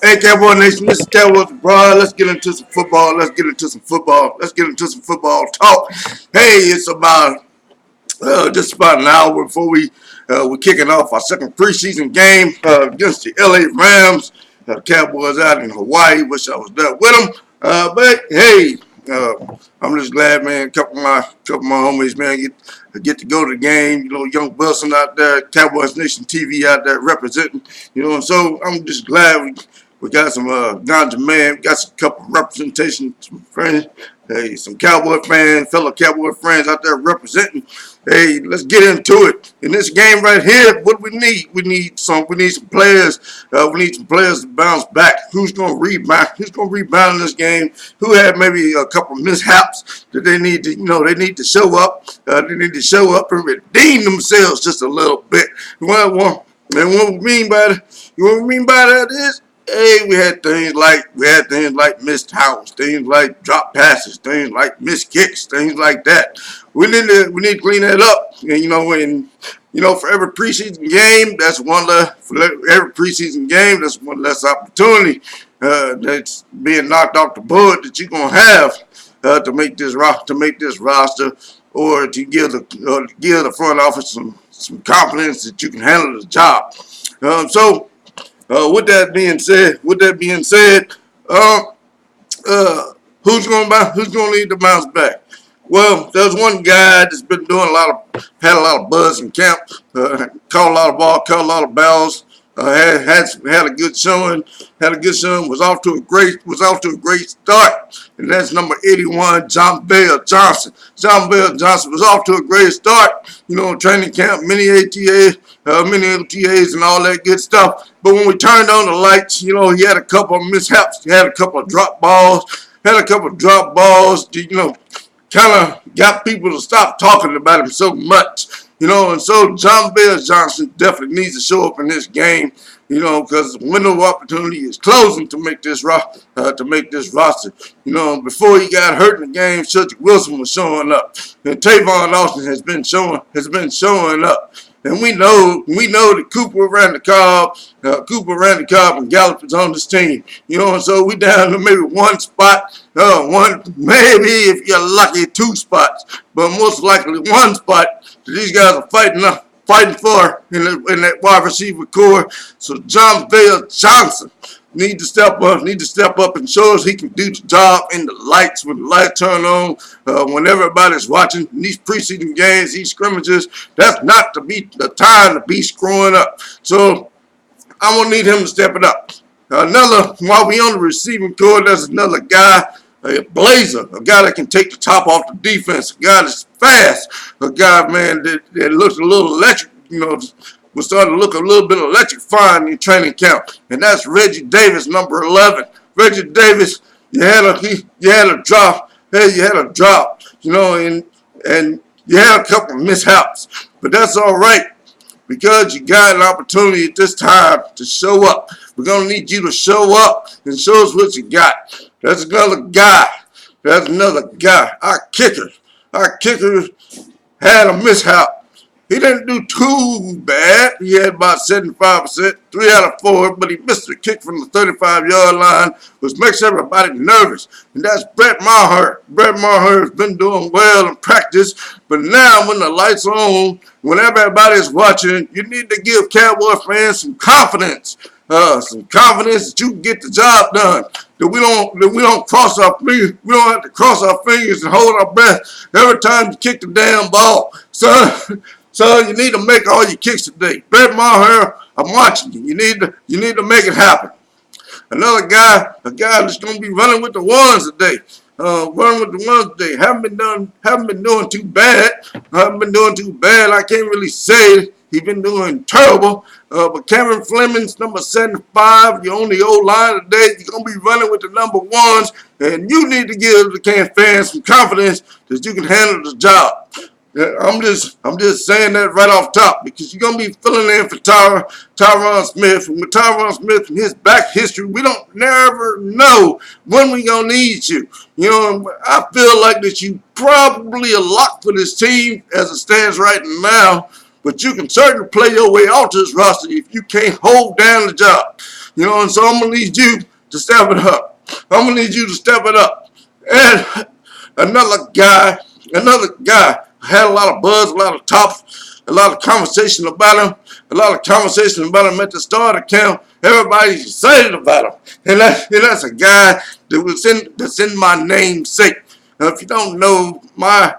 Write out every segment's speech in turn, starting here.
Hey, Cowboy Nation, this is Cowboys Broad. Let's get into some football. Let's get into some football. Let's get into some football talk. Hey, it's about just about an hour before we're kicking off our second preseason game against the LA Rams. Cowboys out in Hawaii. Wish I was there with them. But hey, I'm just glad, man. A couple of my homies, man, get to go to the game. You know, young Wilson out there, Cowboys Nation TV out there representing. You know, and so I'm just glad we got some ganja man. We got some couple of representation, some friends. Hey, some Cowboy fans, fellow Cowboy friends out there representing. Hey, let's get into it. In this game right here, what do we need? We need some players. We need some players to bounce back. Who's going to rebound? Who's going to rebound in this game? Who had maybe a couple of mishaps that they need to, they need to show up. They need to show up and redeem themselves just a little bit. Well, and what we mean by that is, hey, we had things like missed towels, things like drop passes, things like missed kicks, things like that. We need to clean that up. And for every preseason game, that's one less. For every preseason game, that's one less opportunity that's being knocked off the board that you're gonna have to make this roster, or to give the front office some confidence that you can handle the job. With that being said, who's gonna need to bounce back? Well, there's one guy that's been doing had a lot of buzz in camp, caught a lot of ball, caught a lot of balls, had a good showing, was off to a great start, and that's number 81, John Bell Johnson. John Bell Johnson was off to a great start, training camp, many OTAs, and all that good stuff. But when we turned on the lights, he had a couple of mishaps, he had a couple of drop balls, kind of got people to stop talking about him so much, and so John Bell Johnson definitely needs to show up in this game, because the window of opportunity is closing to make this roster. Before he got hurt in the game, Cedric Wilson was showing up, and Tavon Austin has been showing up. And we know that Cooper ran the Cobb, and Gallup is on this team. And so we down to maybe one spot, maybe if you're lucky, two spots, but most likely one spot that these guys are fighting for in that wide receiver core. So John Bell Johnson need to step up and show us he can do the job in the lights, when the lights turn on, when everybody's watching. In these preseason games, these scrimmages, that's not the time to be screwing up. So I'm going to need him to step it up. While we on the receiving core, there's another guy, a blazer, a guy that can take the top off the defense, a guy that's fast, a guy, man, that looks a little electric, was starting to look a little bit electrifying in training camp, and that's Reggie Davis, number 11. Reggie Davis, you had a drop, and you had a couple of mishaps, but that's all right, because you got an opportunity at this time to show up. We're gonna need you to show up and show us what you got. That's another guy. Our kicker had a mishap. He didn't do too bad. He had about 75%, 3 out of 4, but he missed a kick from the 35-yard line, which makes everybody nervous. And that's Brett Maher. Brett Maher has been doing well in practice, but now when the lights are on, when everybody's watching, you need to give Cowboy fans some confidence. That you can get the job done. That we don't cross our fingers. We don't have to cross our fingers and hold our breath every time you kick the damn ball. So you need to make all your kicks today. Brett Maher, I'm watching you. You need to make it happen. Another guy, a guy that's going to be running with the ones today. Haven't been doing too bad. I can't really say he's been doing terrible. But Cameron Fleming's number 75, you're on the O-line today. You're going to be running with the number ones, and you need to give the Can fans some confidence that you can handle the job. I'm just saying that right off top, because you're going to be filling in for Tyron Smith. And with Tyron Smith and his back history, we don't never know when we're going to need you. I feel like that you probably a lock for this team as it stands right now, but you can certainly play your way out to this roster if you can't hold down the job. You know, and so I'm gonna need you to step it up. I'm gonna need you to step it up. And another guy had a lot of buzz, a lot of talk, a lot of conversation about him, a lot of conversation about him at the start of camp. Everybody's excited about him, and that's a guy that's in my namesake. Now, if you don't know, my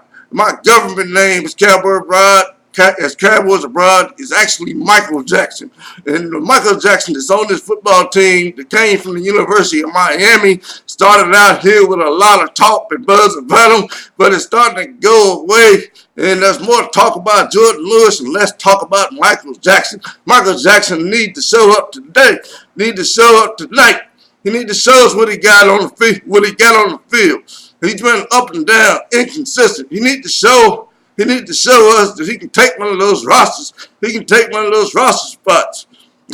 government name is Cowboy Rod. As Cowboys Abroad is actually Michael Jackson. And Michael Jackson is on this football team that came from the University of Miami. Started out here with a lot of talk and buzz about him, but it's starting to go away. And there's more talk about Jordan Lewis and less talk about Michael Jackson. Michael Jackson needs to show up today. Need to show up tonight. He needs to show us what he got on the field. He's been up and down, inconsistent. He needs to show us that he can take one of those rosters. He can take one of those roster spots.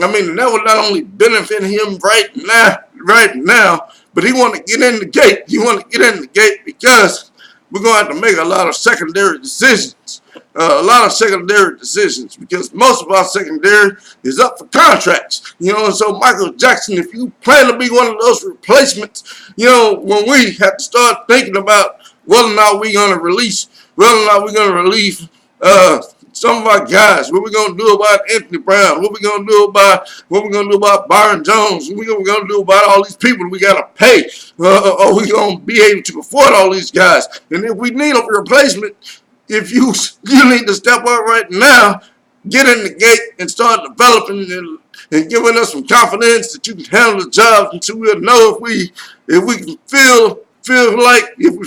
I mean, that would not only benefit him right now, but he want to get in the gate. He want to get in the gate because we're going to have to make a lot of secondary decisions. Because most of our secondary is up for contracts. You know, and so Michael Jackson, if you plan to be one of those replacements, you know, when we have to start thinking about whether or not we're going to release some of our guys, what we're going to do about Anthony Brown, what we're going to do about Byron Jones, what we're going to do about all these people we got to pay, are we going to be able to afford all these guys? And if we need a replacement, if you need to step up right now, get in the gate and start developing and giving us some confidence that you can handle the job, until we'll know if we feel like you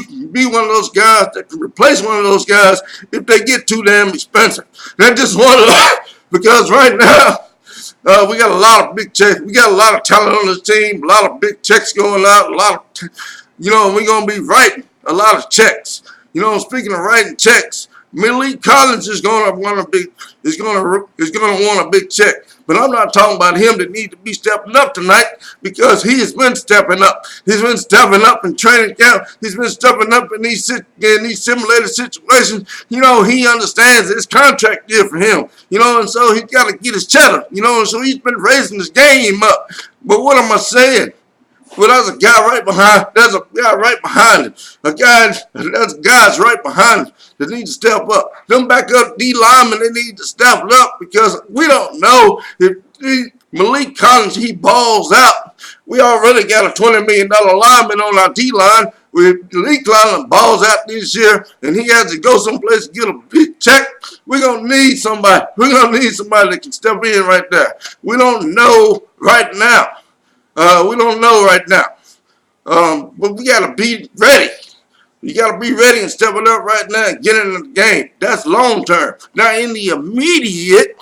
can be one of those guys that can replace one of those guys if they get too damn expensive. That's just one of those, because right now we got a lot of big checks. We got a lot of talent on this team, a lot of big checks going out, we're going to be writing a lot of checks. You know, speaking of writing checks, Malik Collins is going to want a big check. But I'm not talking about him that need to be stepping up tonight, because he has been stepping up. He's been stepping up in training camp. He's been stepping up in these simulated situations. You know, he understands that his contract is for him. You know, and so he's got to get his cheddar. You know, and so he's been raising his game up. But what am I saying? Well, there's a guy right behind him. There's guys right behind him that need to step up. Them backup D linemen, they need to step up, because we don't know if Malik Collins, he balls out. We already got a $20 million lineman on our D line. If Malik Collins balls out this year and he has to go someplace to get a big check, we're gonna need somebody. We're gonna need somebody that can step in right there. We don't know right now. But we got to be ready. You got to be ready and step it up right now and get into the game. That's long term. Now, in the immediate,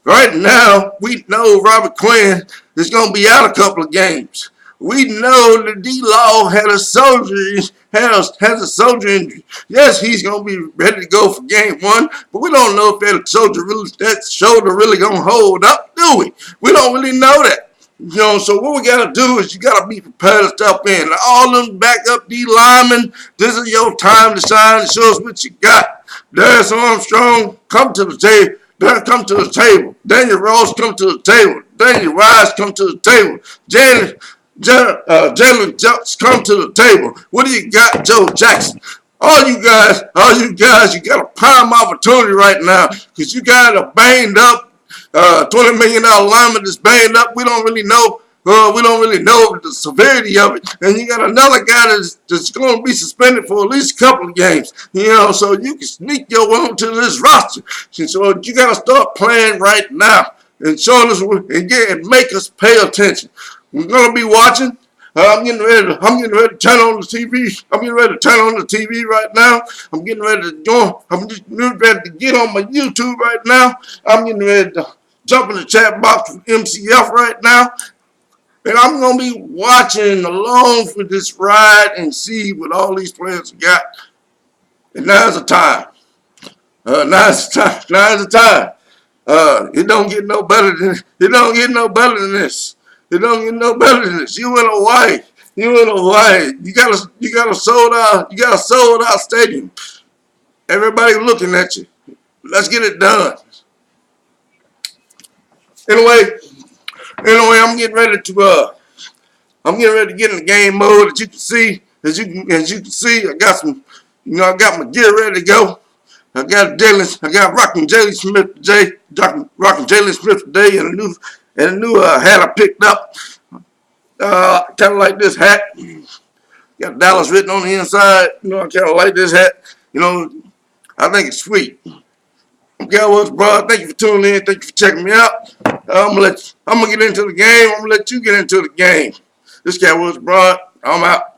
right now, we know Robert Quinn is going to be out a couple of games. We know that D-Law had a has a shoulder injury. Yes, he's going to be ready to go for game one, but we don't know if that shoulder really going to hold up, do we? We don't really know that. You know, so what we got to do is you got to be prepared to step in. All them backup D linemen, this is your time to shine and show us what you got. Darius Armstrong, come to the table. Come to the table. Daniel Ross, come to the table. Daniel Wise, come to the table. Jalen Jones, come to the table. What do you got, Joe Jackson? All you guys, you got a prime opportunity right now, because you got a banged up $20 million lineman that's banged up. We don't really know the severity of it. And you got another guy that's going to be suspended for at least a couple of games. You know, so you can sneak your way onto this roster. So you got to start playing right now and showing us and make us pay attention. We're going to be watching. I'm getting ready to turn on the TV. I'm getting ready to turn on the TV right now. I'm just ready to get on my YouTube right now. I'm getting ready to jump in the chat box with MCF right now. And I'm going to be watching along for this ride and see what all these players got. And now's the time. Now's the time. It don't get no better than this. It don't get no better than this. You in Hawaii. You got a sold out stadium. Everybody looking at you. Let's get it done. Anyway, I'm getting ready to get in the game mode. As you can see, I got some, I got my gear ready to go. I got rocking Jalen Smith today, rocking Jalen Smith today, and a new hat I picked up. Kind of like this hat. Got Dallas written on the inside. I kind of like this hat. I think it's sweet. Cowboys, bro. Thank you for tuning in. Thank you for checking me out. I'm gonna get into the game. I'm gonna let you get into the game. This Cowboys, bro. I'm out.